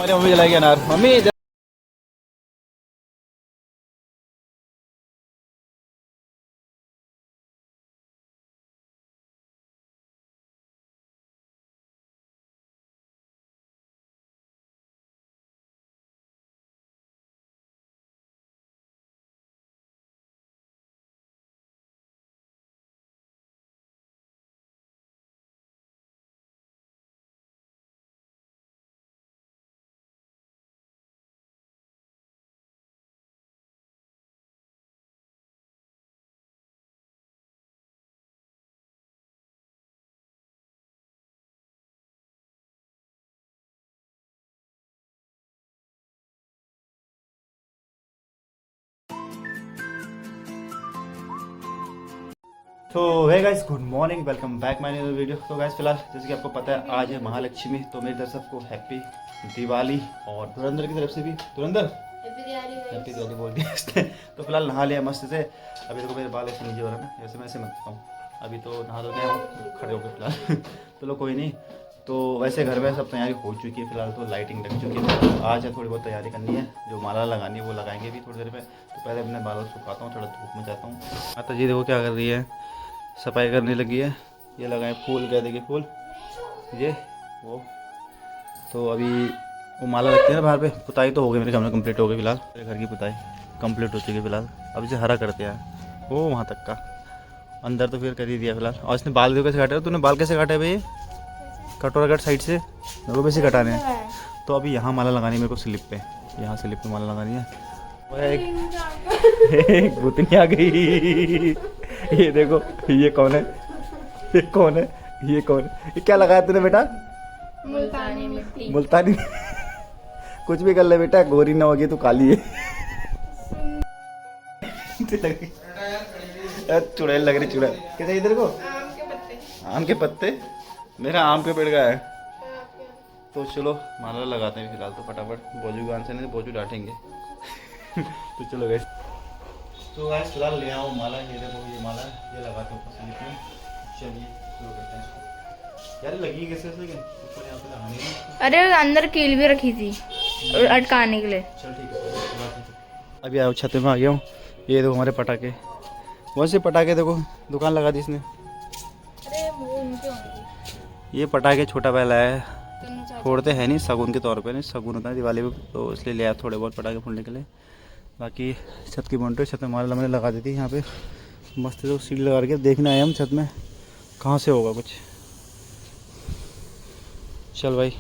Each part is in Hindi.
हमारी मम्मी जलाएगी अनार। मम्मी तो है guys, good morning, welcome back my new video. तो गाइस फिलहाल जैसे कि आपको पता है आज है महालक्ष्मी, तो मेरी तरफ से सबको हैप्पी दिवाली और धुरंधर की तरफ से भी धुरंधर हैप्पी दिवाली बोल दिया इसने। तो फिलहाल नहा लिया मस्त से। अभी देखो मेरे बाल ऐसे नीचे हो रहा है ना, ऐसे मैं ऐसे मत हूँ। अभी तो नहा धो गया हूँ, खड़े हो गए फिलहाल। चलो कोई नहीं। तो वैसे घर में सब तैयारी हो चुकी है, फिलहाल तो लाइटिंग लग चुकी है। आज है थोड़ी बहुत तैयारी करनी है, जो माला लगानी है वो लगाएंगे अभी थोड़ी देर में। तो पहले अपने बालों सुखाता हूँ, थोड़ा धूप में जाता हूँ। माता जी देखो क्या कर रही है, सफाई करने लगी है। ये लगाए फूल, कह देंगे फूल ये वो। तो अभी वो माला लगती है ना बाहर पे। पुताई तो हो गई मेरे घर में, कंप्लीट हो गई फिलहाल। मेरे घर की पुताई कंप्लीट हो चुकी है फिलहाल। अब इसे हरा करते हैं वो वहाँ तक का, अंदर तो फिर कर ही दिया फिलहाल। और इसने बाल कैसे काटे? तूने बाल कैसे काटे भाई? कटोरा कट साइड से मेरे को वैसे कटाने हैं। तो अभी यहाँ माला लगानी है मेरे को, स्लिप पे, यहाँ स्लिप पे माला लगानी है। एक भूतनी आ गई। ये देखो, ये कौन है? ये कौन है? ये कौन है? ये क्या लगाया तूने बेटा? मुल्तानी मिट्टी। मुल्तानी। कुछ भी कर ले बेटा, गोरी ना होगी तो काली है। चुड़ैल लग रही, चुड़ैल कैसे इधर को? आम के पत्ते। आम के पत्ते? मेरा आम के पेड़ का है। तो चलो माला लगाते हैं फिलहाल तो फटाफट। बोजू गान से नहीं तो बोजू डांटेंगे। तो चलो गाइस, तो गाइस फिलहाल ले आओ माला। ये देखो ये माला, ये लगाते हैं ऊपर में। चलिए शुरू करते हैं इसको। यार लगी कैसे लेकिन ऊपर यहाँ पे लगानी है। अरे अंदर कील भी रखी थी अटकाने के लिए। चल ठीक है। अभी आओ, छत में आ गया हूँ। ये देखो हमारे पटाखे, बहुत से पटाखे देखो, दुकान लगा दी इसने। अरे वो उनके होंगे। ये पटाखे छोटा पहला है, फोड़ते हैं नहीं, शगुन के तौर पे नहीं, शगुन होता है दिवाली पे, तो इसलिए ले आया थोड़े बहुत पटाखे फोड़ने के लिए। बाकी छत की बाउंड्री, छत में माला मैंने लगा दी थी यहाँ पे मस्त। तो सीढ़ी लगा के देखना है हम छत में कहाँ से होगा कुछ। चल भाई।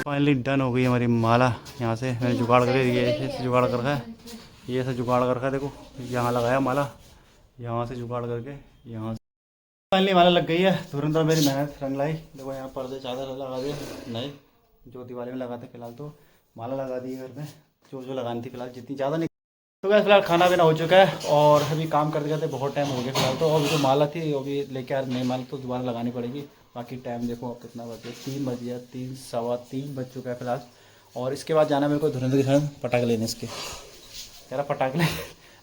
फाइनली डन हो गई हमारी माला। यहाँ से मैंने जुगाड़ करके, ये ऐसे जुगाड़ कर रखा है, ये ऐसा जुगाड़ कर रखा है। देखो यहाँ लगाया माला, यहाँ से जुगाड़ करके यहाँ से फाइनली माला लग गई है। तुरंत मेरी मेहनत रंग लाई। देखो यहाँ पर्दे चादर लगा दिए नए, जो दिवाली में लगाते फिलहाल। तो माला लगा दी घर में, जो लगानी थी फिलहाल, जितनी ज़्यादा नहीं। तो क्या फिलहाल खाना पीना हो चुका है और अभी काम करते करते बहुत टाइम हो गया फिलहाल। तो अभी जो माला थी वो भी लेके आ नई माला, तो दोबारा लगानी पड़ेगी। बाकी टाइम देखो अब कितना बजे, 3 बज गया, 3 सवा 3 बज चुका है फिलहाल। और इसके बाद जाना मेरे को धुरंधर के साथ पटाखे लेने इसके। कह रहा पटाखे ले।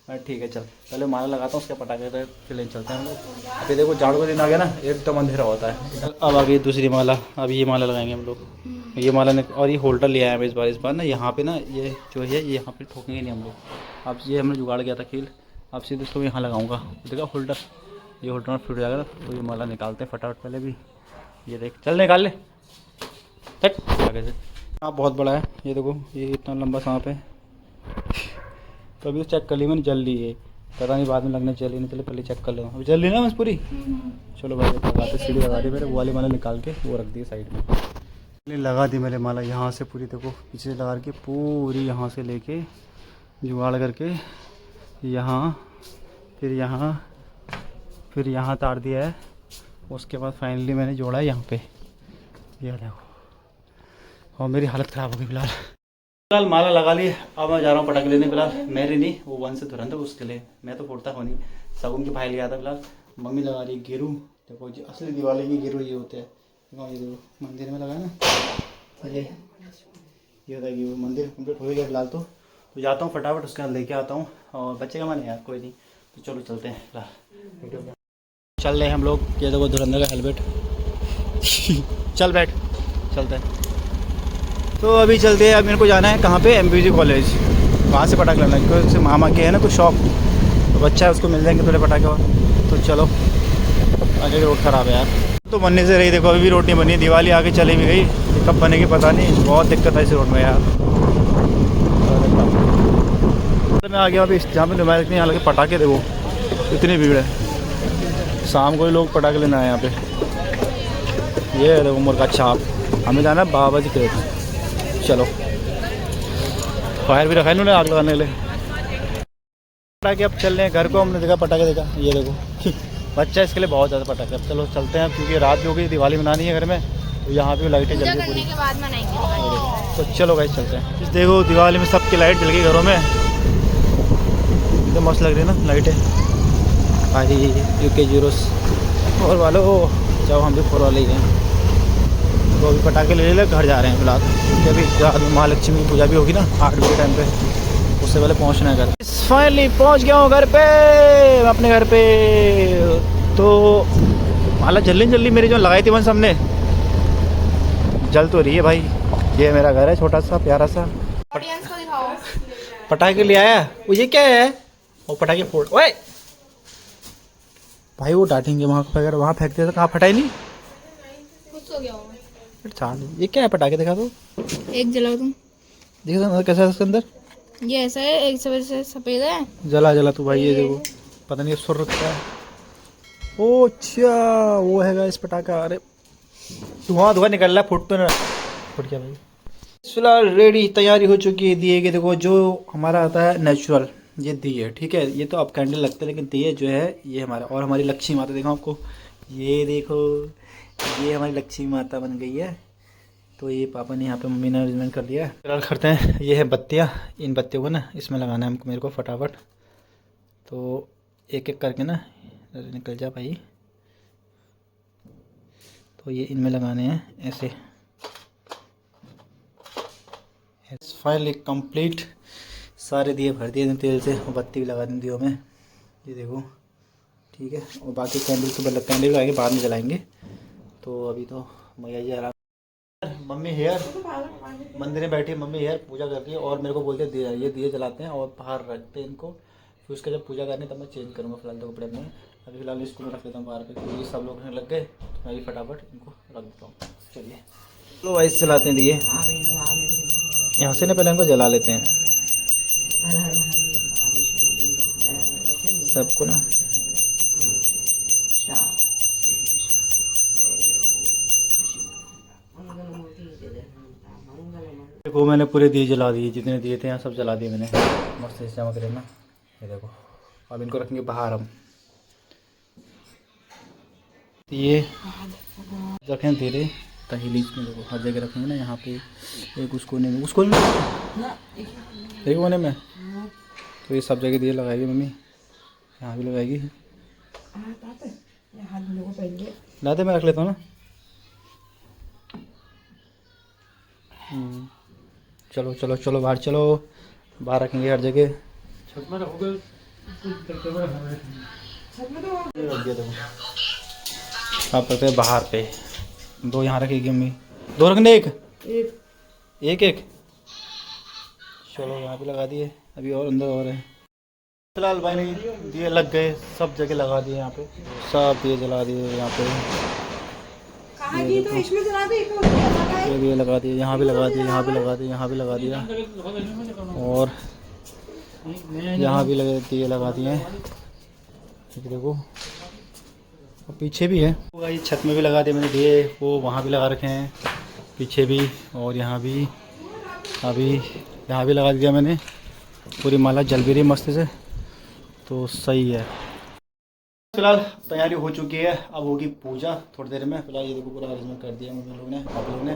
मैं ठीक है चल, पहले माला लगाता हूँ, उसके पटाखे फिर लेने चलते हैं हम लोग। अभी देखो झाड़ू का दिन आ गया ना, एकदम अंधेरा होता है। अब आ गई दूसरी माला, अभी ये माला लगाएंगे हम लोग। ये माला ने, और ये होल्डर ले आए हैं इस बार ना, यहाँ पे ना ये जो है ये यहाँ पे ठोकेंगे नहीं हम लोग। अब ये हमने जुगाड़ किया था खील, अब सीधे इसको यहाँ लगाऊंगा। देखा होल्डर, ये होल्डर फिट हो जाएगा ना, तो ये माला निकालते हैं फटाफट। पहले भी ये देख, चल निकाल ले आगे से। सांप बहुत बड़ा है, ये देखो ये इतना लंबा सांप है। तो अभी चेक कर ली मैंने, जल ली है, पता नहीं बाद में लगने चली नहीं चले, पहले चेक कर लो। अभी जल ली ना बस पूरी। चलो भाई लगाते, सीढ़ी लगा दी मैंने, वो वाली माला निकाल के वो रख दी साइड में। लगा दी मैंने माला यहाँ से पूरी, देखो पीछे से लगा के पूरी, यहाँ से लेके जुगाड़ करके यहाँ, फिर यहाँ तार दिया है। उसके बाद फाइनली मैंने जोड़ा है यहाँ पे, ये देखो। और मेरी हालत ख़राब हो गई फिलहाल माला लगा ली। अब मैं जा रहा हूँ पटाखे लेने। फिलहाल मेरी नहीं, वो वन से तुरंत उसके लिए, मैं तो फोड़ता हो नहीं। सगुन के भाई लिया था। फिलहाल मम्मी लगा रही गेरू। देखो जी असली दिवाली की गेरू ये होते हैं। ये देखो मंदिर में लगा ना, ये होता है कि वो मंदिर कंप्लीट हो गया फिलहाल। तो जाता हूँ फटाफट उसके बाद लेके आता हूँ। और बच्चे का मन है यार, कोई नहीं। तो चलो चलते हैं फिलहाल। चल रहे हैं हम लोग। ये देखो धुरंधर का हेलमेट। चल बैठ, चलते हैं। तो अभी चलते हैं। अब मेरे को जाना है कहाँ पे, MPG कॉलेज। वहाँ से पटाखे लेना है क्योंकि मामा के है ना कुछ शॉप, तो बच्चा है उसको मिल जाएंगे थोड़े पटाखे और। तो चलो, आगे रोड ख़राब है यार। तो बनने से रही, देखो अभी भी रोड नहीं बनी। दिवाली आगे चली भी गई, कब बनेगी पता नहीं। बहुत दिक्कत है इस रोड में यार। मैं आ गया अभी जहाँ पे नुमाइश नहीं, हालांकि पटाखे देखो इतनी भीड़ है। शाम को ही लोग पटाखे लेना है यहाँ पे। ये देखो मुर्गा छाप। हमें जाना है बाबा जी क्रेट। चलो, फायर भी रखा है इन्होंने आग लगाने के लिए। पटाखे अब चल रहे हैं घर को। हमने देखा पटाखे, देखा ये देखो बच्चा इसके लिए बहुत ज़्यादा पटाखे। अब चलो चलते हैं क्योंकि रात भी हो गई, दिवाली मनानी है घर में। तो यहाँ पे लाइटें जल गई पूरी। तो चलो भाई चलते हैं। इस देखो दिवाली में सबकी लाइट जल गई घरों में, तो मस्त लग रही है ना लाइटें। भाई UK 0 और वालों, जब हम भी 4 वाले ही हैं। तो अभी पटाखे ले ले घर जा रहे हैं फिलहाल, क्योंकि अभी रात में महालक्ष्मी की पूजा भी होगी ना 8 बजे टाइम पे, उससे पहले पहुंचना है घर। फाइनली पहुंच गया हूँ घर पे, अपने घर पे। तो माला जल्दी मेरी जो लगाई थी वंश हमने, जल तो रही है भाई। ये मेरा घर है छोटा सा प्यारा सा। ऑडियंस को दिखाओ। पटाखे ले आया वो, ये क्या है? वो पटाखे फोड़, ओए भाई वो डांटेंगे वहाँ वगैरह, वहाँ फेंकते तो कहाँ फटा ही नहीं। कुछ हो गया होगा। ये क्या है पटाखे, दिखा दो। एक जलाओ तुम। देखो अंदर कैसा है, उसके अंदर ये ऐसा है, एक से सफेद है। जला तू भाई। ये देखो पता नहीं सुर रखता है। ओ अच्छा वो है इस पटाखा। अरे धुआं निकल रहा है, फुट तो ना फुट गया भाई। फिलहाल रेडी तैयारी हो चुकी है दिए के। देखो जो हमारा आता है नेचुरल, ये दिए ठीक है। ये तो अब कैंडल लगते हैं, लेकिन दिए जो है ये हमारा। और हमारी लक्ष्मी माता देखो आपको, ये देखो ये हमारी लक्ष्मी माता बन गई है। तो ये पापा ने यहाँ पे मम्मी ने अरेंजमेंट कर दिया है। फिलहाल करते हैं। ये है बत्तियाँ, इन बत्तियों को ना इसमें लगाना है हमको, मेरे को फटाफट। तो एक एक करके ना निकल जा भाई। तो ये इनमें लगाने हैं ऐसे। फाइनली कंप्लीट, सारे दिए भर दिए तेल से और बत्ती भी लगा दी दियों में। ये देखो ठीक है। और बाकी कैंडल तो मतलब कैंडल लगाएंगे बाद में जलाएंगे। तो अभी तो मैया जी आराम। मम्मी हेयर मंदिर में बैठी है, मम्मी हेयर पूजा कर रही है। और मेरे को बोलते हैं ये दिए जलाते हैं और बाहर रखते हैं इनको, फिर उसके जब पूजा करनी तब मैं चेंज करूँगा। फिलहाल तो कपड़े में अभी फिलहाल इसको मैं रख लेता हूँ बाहर पे, क्योंकि सब लोग लग गए तो मैं भी फटाफट इनको रख देता हूँ। चलिए तो वाइस चलाते हैं दिए यहाँ से ना, पहले इनको जला लेते हैं सबको ना। देखो मैंने पूरे दिए जला दिए, जितने दिए थे यहाँ सब जला दिए मैंने, मस्त से चमक रहे ना। ये देखो अब इनको रखेंगे बाहर हम। ये रखें धीरे ताकि बीच में देखो हर जगह रखेंगे ना। यहाँ पे एक उस कोने में, एक कोने में। तो ये सब जगह दिए लगाएगी मम्मी, यहाँ भी लगाएगी। लाते मैं रख लेता हूँ ना। चलो चलो चलो बाहर चलो, बाहर रखेंगे हर जगह। आप रखते हैं बाहर पे। 2 यहाँ रखेगी मम्मी, 2 रखने एक। चलो यहाँ पे लगा दिए, अभी और अंदर और है। फिलहाल भाई नहीं दिए लग गए, सब जगह लगा दिए यहाँ पे, सब दिए जला दिए यहाँ पे। ये भी लगा दिए, यहाँ भी लगा दिए, यहाँ भी लगा दिए, यहाँ भी लगा दिया और यहाँ भी लगे दिए लगा दिए। देखो और पीछे भी है, ये छत में भी लगा दिए मैंने दिए, वो वहाँ भी लगा रखे हैं पीछे भी, और यहाँ भी अभी यहाँ भी लगा दिया मैंने। पूरी माला जल भी रही मस्त से, तो सही है। फिलहाल तैयारी हो चुकी है, अब होगी पूजा थोड़ी देर में। फिलहाल ये देखो पूरा अरेंजमेंट कर दिया मम्मी लोग ने, आप लोग ने।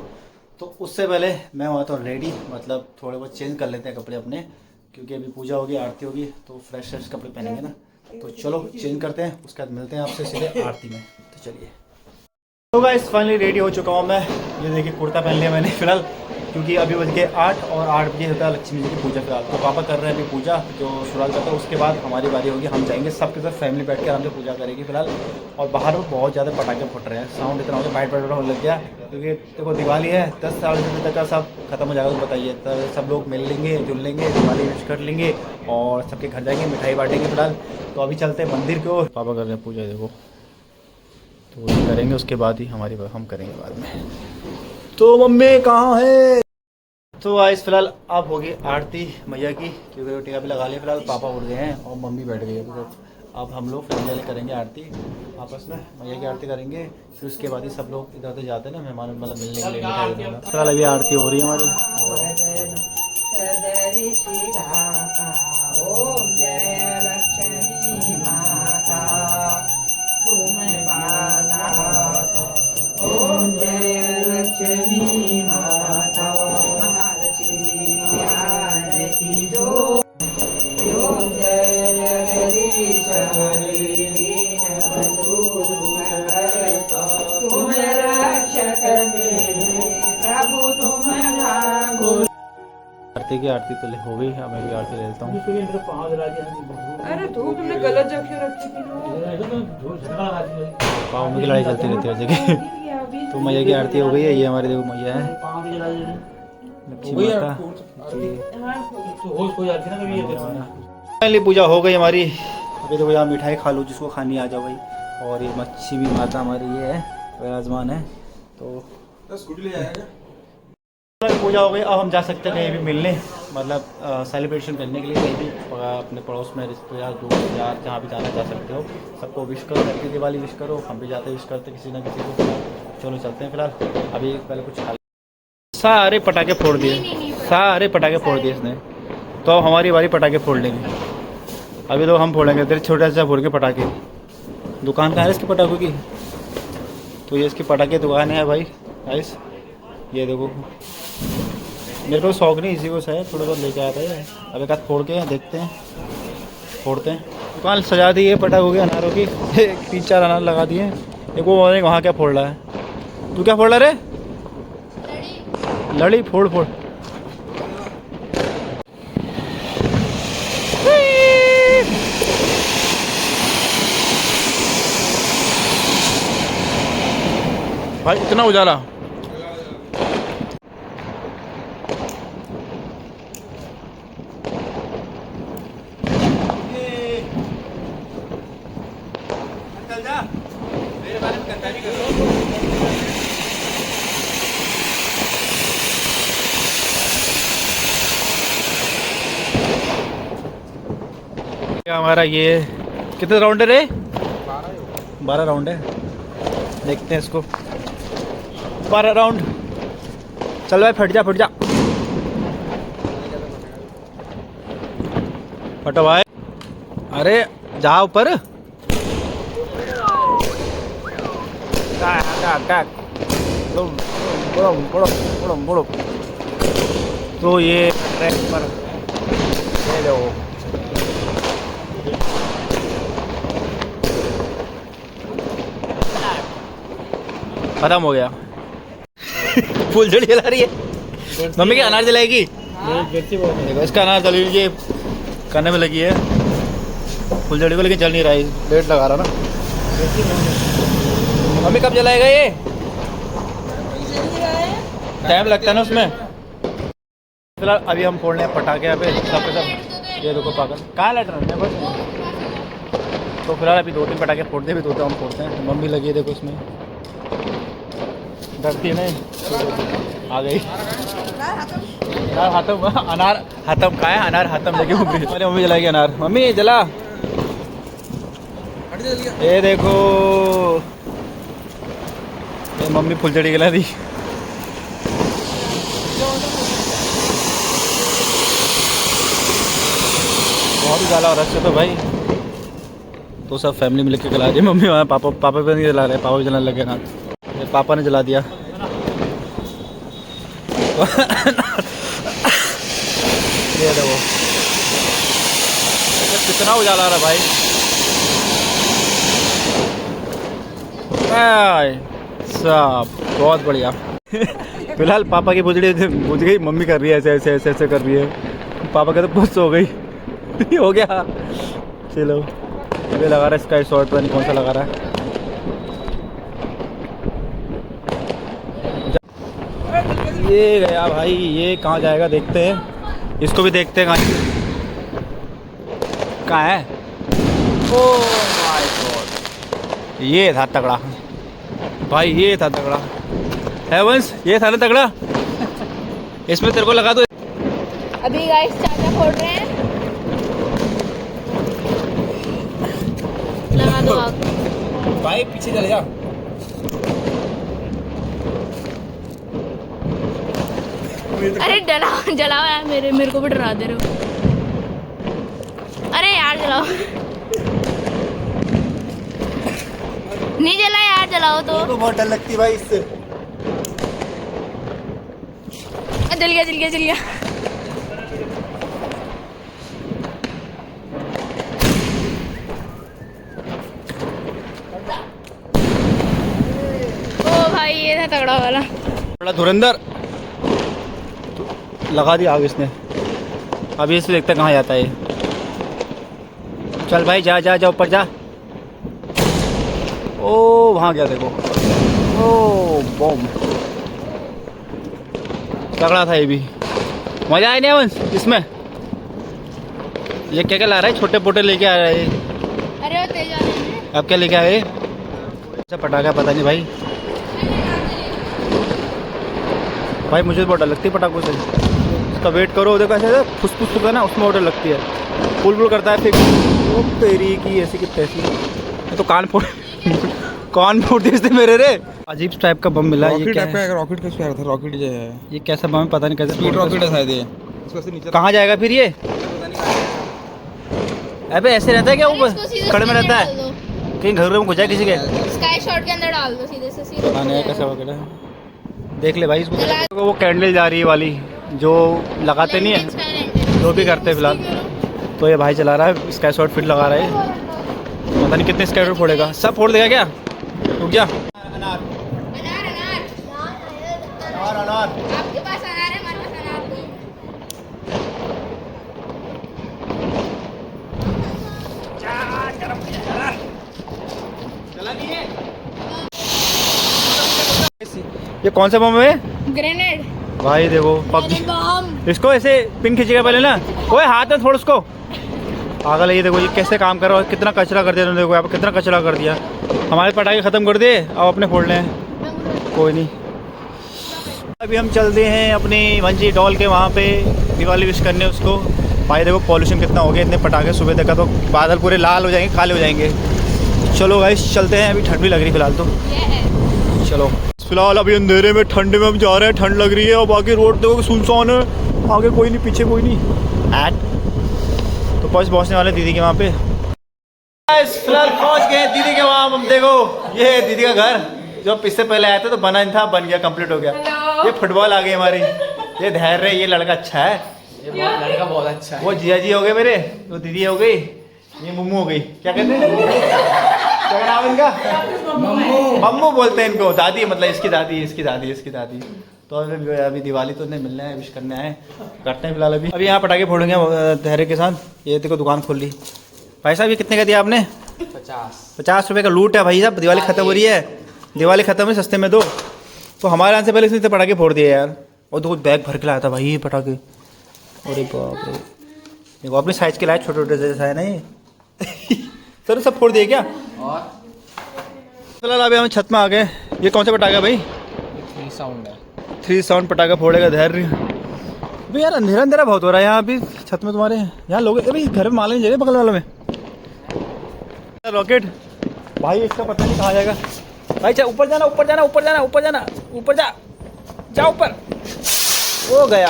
तो उससे पहले मैं हुआ तो रेडी, मतलब थोड़े बहुत चेंज कर लेते हैं कपड़े अपने, क्योंकि अभी पूजा होगी, आरती होगी, तो फ्रेश फ्रेश कपड़े पहनेंगे ना। तो चलो चेंज करते हैं, उसके बाद मिलते हैं आपसे सीधे आरती में। तो चलिए। तो गाइस फाइनली रेडी हो चुका हूँ मैं। ये देखिए कुर्ता पहन लिया मैंने फिलहाल, क्योंकि अभी बज गए 8 और 8 बजे होता है लक्ष्मी जी की पूजा। फिलहाल तो पापा कर रहे हैं अभी पूजा, जो शुरुआत करता है, उसके बाद हमारी बारी होगी, हम जाएंगे सबके साथ फैमिली बैठ के आराम से पूजा करेगी फिलहाल। और बाहर में बहुत ज़्यादा पटाखे फुट रहे हैं, साउंड इतना हो गया, बाइट बाइट होने लग गया, क्योंकि देखो दिवाली है, 10 साल तक का सब खत्म हो जाएगा। तो बताइए, तो सब लोग मिल लेंगे, जुल लेंगे, दिवाली विश कर लेंगे और सबके घर जाएंगे, मिठाई बांटेंगे फिलहाल। तो अभी चलते हैं मंदिर की ओर। पापा कर रहे हैं पूजा, देखो तो वो करेंगे, उसके बाद ही हमारी हम करेंगे बाद में। तो मम्मी कहाँ है? तो आज फिलहाल अब होगी आरती मैया की, क्योंकि टीका भी लगा लिया फिलहाल। पापा उठ गए हैं और मम्मी बैठ गई है, तो अब हम लोग फैमिली करेंगे आरती आपस में, मैया की आरती करेंगे। फिर उसके बाद ही सब लोग इधर उधर जाते हैं ना, मेहमान मतलब मिलने के लिए, मिठाई देने। फिलहाल अभी आरती हो रही है हमारी। ओम जय लक्ष्मी माता महालक्ष्मी आरती जो। ओम जय जगदीश हरि दीन बंधु तुम रक्षक मेरे प्रभु तुम भागो। आरती की आरती तो हो गई, अब मैं भी आरती ले लेता हूँ। अरे धूप तुमने गलत जगह रखी थी। पाँव में की लड़ाई चलती रहती है जगह। तो मैया की आरती हो गई है, ये हमारे देखो मैया है लक्ष्मी माता। फाइनली पूजा हो गई हमारी। अभी देखो यहाँ मिठाई खा लो, जिसको खानी आ जाओ भाई। और ये लक्ष्मी माता हमारी ये है, विराजमान है। तो पूजा हो गई, अब हम जा सकते हैं कहीं भी मिलने, मतलब सेलिब्रेशन करने के लिए कहीं भी, अपने पड़ोस में रिश्तेदार दोस्त यार जहाँ भी जाना जा सकते हो। सबको विश करो, हैप्पी दिवाली विश करो, हम भी जाते विश करते किसी ना किसी को। चलो चलते हैं फिलहाल, अभी पहले कुछ खा। सारे पटाखे फोड़ दिए, सारे पटाखे फोड़ दिए इसने। तो अब हमारी बारी पटाखे फोड़ लेंगे। अभी तो हम फोड़ेंगे, तेरे छोटा सा फोड़ के पटाखे। दुकान कहाँ है इसके पटाखों की? तो ये इसकी पटाखे दुकान है भाई गाइस, ये देखो। मेरे को शौक नहीं इसी को शायद, थोड़ा बहुत लेके आता है। अब एक हाथ फोड़ के देखते हैं, फोड़ते हैं। दुकान सजा दी है पटाखों के, अनारों की। 3-4 अनार लगा दिए। एक वो वहाँ क्या फोड़ रहा है? तू क्या फोड़ रहा रे? लड़ी फोड़ फोड़। भाई इतना उजाला। हमारा ये कितने राउंड है रे? 12 राउंड है। देखते हैं इसको। 12 राउंड। चल भाई फट जा फट जा। फटो भाई। अरे जा ऊपर। तो ये ट्रैक पर ले जाओ। खत्म हो गया। फुलझड़ी जला रही है मम्मी, के अनार जलाएगी। देखो इसका अनार जली ये करने में लगी है फुलझड़ी को, लेकिन जल नहीं रहा है, लेट लगा रहा ना। मम्मी कब जलाएगा ये? टाइम लगता है ना उसमें। फिलहाल अभी हम फोड़ने हैं पटाखे यहाँ पे सबके सब। ये देखो पागल कहाँ लट रहे हैं बस। तो फिलहाल अभी 2-3 पटाखे फोड़ते भी, 2 हम फोड़ते हैं। मम्मी लगी है देखो उसमें, डरती नहीं। आ गई अनार हाथम। अनार हाथम का है, अनार हाथम लेके घूम। अरे मम्मी जलाएगी अनार। मम्मी जला। ये देखो ये मम्मी फुलझड़ी जला दी। बहुत उजाला हो रहा है तो भाई। तो सब फैमिली मिल के जला रही है। मम्मी वहाँ पापा भी नहीं जला रहे, पापा भी जलाने लगे ना, पापा ने जला दिया। ये देखो कितना उजाला रहा भाई। सब बहुत बढ़िया। फिलहाल पापा की बुझड़ी बुझ गई, मम्मी कर रही है ऐसे ऐसे ऐसे ऐसे कर रही है। पापा का तो पुश हो गई। हो गया। चलो ये लगा रहा है स्काई शॉट, पता नहीं कौन सा लगा रहा है। ये गया भाई, ये कहाँ जाएगा देखते हैं, इसको भी देखते हैं कहाँ है। ओह माय गॉड, ये था तगड़ा भाई, ये था तगड़ा। हेवंस ये था ना तगड़ा, इसमें तेरे को लगा दो। अभी गाइस चाचा फोड़ रहे हैं, लगा दो आप भाई, पीछे चले जा। अरे जलाओ जलाओ यार, मेरे को भी डरा दे रहे हो। अरे यार जलाओ, नहीं जला यार, जलाओ तो। बहुत डर लगती है भाई इससे। जल गया जल गया जल गया। ओ भाई ये था तगड़ा वाला। बड़ा धुरंधर लगा दिया आग इसने। अभी इससे देखते कहाँ जाता है। चल भाई जा जा जा ऊपर जा। ओ वहाँ गया देखो। ओ बम तगड़ा था ये भी। मजा आया नहीं वंश इसमें। ये क्या क्या ला रहा है, छोटे पोटे लेके आ रहा है। अरे वो तेज वाले हैं। अब क्या लेके आए? अच्छा पटाखा पता नहीं भाई। भाई मुझे बहुत डर लगती है पटाखों से। उसका वेट करो, देखो ऐसे फुसफुस होता है ना, उसमें ऑर्डर लगती है। पुल पुल करता है फिर वो तेरी की ऐसी की तैसी। तो कान फोड़ कान फोड़ देते मेरे रे। अजीब टाइप का बम मिला। ये क्या है? रॉकेट का स्क्वायर था, रॉकेट जो है ये कैसा बम है पता नहीं, कैसे स्पीड रॉकेट है शायद ये। इसको से नीचे कहाँ जाएगा फिर ये? अबे ऐसे रहता है क्या अरे इसको ऊपर सीधे खड़े में सीधे रहता डाल है? दो। कहीं घर में घुसा है किसी के? स्काई शॉट के अंदर डाल दो सीधे से सीधे। पता नहीं कैसा वगैरह। देख ले भाई इसको। वो कैंडल जा रही है वाली जो लगाते नहीं है, जो भी करते हैं फिलहाल। तो ये भाई चला रहा है स्काई शॉट, फिट लगा रहा है। पता नहीं कितने स्काई शॉट फोड़ेगा, सब फोड़ देगा क्या? रुक जा। अनार अनार आपके पास अनार है, हमारे पास अनार नहीं है। ये कौन सा बम है? ग्रेनेड भाई देखो पबजी। इसको ऐसे पिन खींचेगा पहले ना। ओए हाथ में थोड़ा उसको पागल है। ये देखो ये कैसे काम कर रहा है, कितना कचरा कर दिया तुमने। देखो यहाँ पे कितना कचरा कर दिया। हमारे पटाखे ख़त्म कर दिए, अब अपने फोड़ लें। कोई नहीं, अभी हम चलते हैं अपनी वंजी डॉल के वहाँ पे दिवाली विश करने उसको। भाई देखो पॉल्यूशन कितना हो गया, इतने पटाखे सुबह देखा तो बादल पूरे लाल हो जाएंगे, काले हो जाएंगे। चलो गाइस चलते हैं, अभी ठंड भी लग रही फिलहाल तो। चलो फिलहाल अभी अंधेरे में ठंड में हम जा रहे हैं, ठंड लग रही है। और बाकी रोड देखो सुनसान है, आगे कोई नहीं पीछे कोई नहीं। तो बस पहुँचने वाले दीदी के वहाँ पे। फिलहाल पहुँच गए दीदी के वहाँ। हम देखो ये दीदी का घर जो इससे पहले आया था तो बना नहीं था, बन गया, कंप्लीट हो गया। ये फुटबॉल आ गई हमारी। ये धैर्य, ये लड़का अच्छा है, ये लड़का बहुत अच्छा है। वो जिया जी हो गए मेरे, वो दीदी हो गई, ये मुम्मू हो गई। क्या कहते हैं क्या नाम इनका? मम्मू बोलते हैं इनको। दादी मतलब इसकी दादी, इसकी दादी, इसकी दादी। तो अभी दिवाली तो नहीं मिलना है, विश करने आए, करते हैं फिलहाल। अभी यहाँ पटाखे फोड़ेंगे धैर्य के साथ। ये देखो दुकान खोल ली। भाई साहब ये कितने का दिया आपने? 50 रुपये का लूट है भाई साहब। दिवाली खत्म हो रही है, दिवाली खत्म है, सस्ते में दो। तो हमारे यहाँ से पहले इसने पटाखे फोड़ दिए यार। और देखो बैग भर के लाया था भाई ये पटाखे। अरे बाप रे, देखो अपने साइज के लाए, छोटे छोटे जैसा है ना ये। सर सब फोड़ दिए क्या? और फिलहाल अभी हम छत में आ गए। ये कौन सा पटाखा भाई? 3 साउंड है। 3 साउंड पटाखा फोड़ेगा धैर्य। अभी यार अंधेरा अंधेरा बहुत हो रहा है यहाँ अभी छत में तुम्हारे। यहाँ लोग अभी घर में माल नहीं जाएगा बगल वालों में। रॉकेट भाई इसका पता नहीं कहाँ जाएगा। भाई चल ऊपर जाना, ऊपर जाना, ऊपर जाना, ऊपर जाना, ऊपर जा, जा ऊपर। वो गया,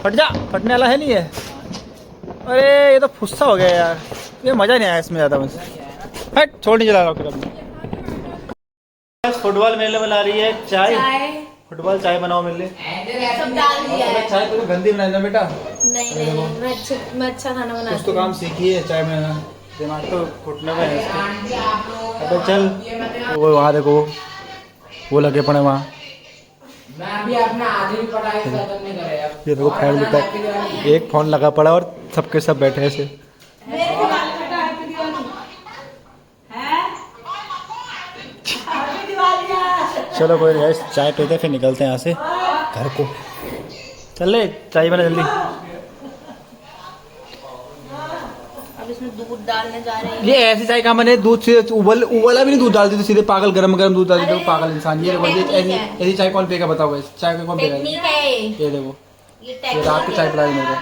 फट जा, फटने वाला है नहीं है। अरे ये तो फुस्सा हो गया यार। ये मज़ा नहीं आया इसमें ज़्यादा बस। हट छोड़ नहीं चला रॉकेट अपनी। फुटबॉल मेले में ला रही है चाय। फुटबॉल चाय बनाओ मेरे लिए। सब डाल दिया है। चाय तो गंदी बनाई ना बेटा। नहीं मैं अच्छा खाना बनाती कुछ तो काम सीखी है चाय बनाना। दिमाग तो घुटने में है इसके। अबे चल वो वहाँ देखो वो लगे पड़े वहाँ। मैं भी अपना आधी भी पढ़ाई खत्म नहीं करे अब। ये देखो फैमिली पैक, एक फोन लगा पड़ा और सबके सब बैठे हैं ऐसे। चलो कोई नहीं, चाय पीते फिर निकलते हैं यहाँ से घर को। चल ले चाय बना जल्दी। अब इसमें दूध डालने जा रहे हैं। ये ऐसी चाय कहाँ बने? दूध से उबला भी नहीं दूध डालती तो सीधे पागल गरम गरम दूध डालती तो पागल इंसान। ये ऐसी चाय कौन पिएगा बताओ? चाय कौन पिएगा? टेक्निक है ये देखो ये ये रात को चाय पिला रही मेरे को।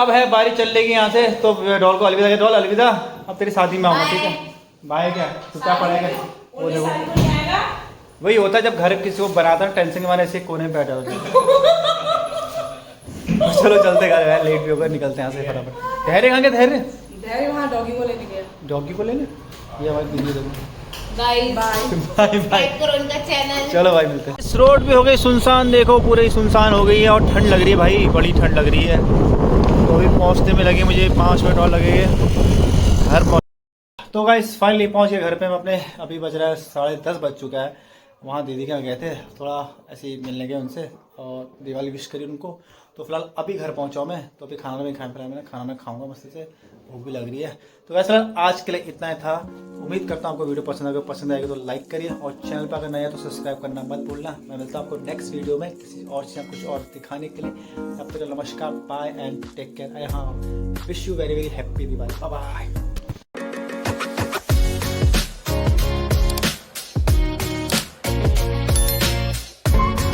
अब है बारी चल लेगी यहाँ से तो डॉल को अलविदा। डॉल अलविदा, अब तेरी शादी में आऊँगा ठीक है। बाय क्या तो क्या पड़ेगा? वो देखो वही होता है जब घर किसी को बनाता है टेंशन के मारे ऐसे कोने में बैठा होता है। चलो चलते घर यार, लेट भी होकर निकलते हैं यहाँ से फटाफट। ठहरे कहाँ के ठहरे? डैडी वहाँ डॉगी को लेने गया। डॉगी को लेंगे। ये हमारी दीदी देखो। Guys bye bye. लाइक करो इनका चैनल। चलो भाई मिलते हैं। इस रोड भी हो गई सुनसान, देखो पूरी सुनसान हो गई है और ठंड लग रही है भाई, बड़ी ठंड लग रही है। तो अभी पहुँचने में लगे मुझे 5 मिनट और लगेंगे घर पहुँच। तो गाइस फाइनली पहुँच गए घर पे हम अपने। अभी बज रहा है 10:30 बज चुका है। वहाँ दीदी के यहाँ गए थे, थोड़ा ऐसे ही मिलने गए उनसे और दिवाली विश करी उनको। तो फिलहाल अभी घर पहुँचा हूँ मैं, तो अभी खाना नहीं खाया फिलहाल मैंने। खाना मैं खाऊंगा मस्त से, भूख भी लग रही है। तो वैसे आज के लिए इतना ही था। उम्मीद करता हूँ आपको वीडियो पसंद आएगी तो लाइक करिए और चैनल पर अगर नया है तो सब्सक्राइब करना मत भूलना। मैं मिलता हूँ आपको नेक्स्ट वीडियो में किसी और चीज़ कुछ और दिखाने के लिए। तब तक नमस्कार, बाय एंड टेक केयर। हाँ, wish you very very happy Diwali. Bye bye.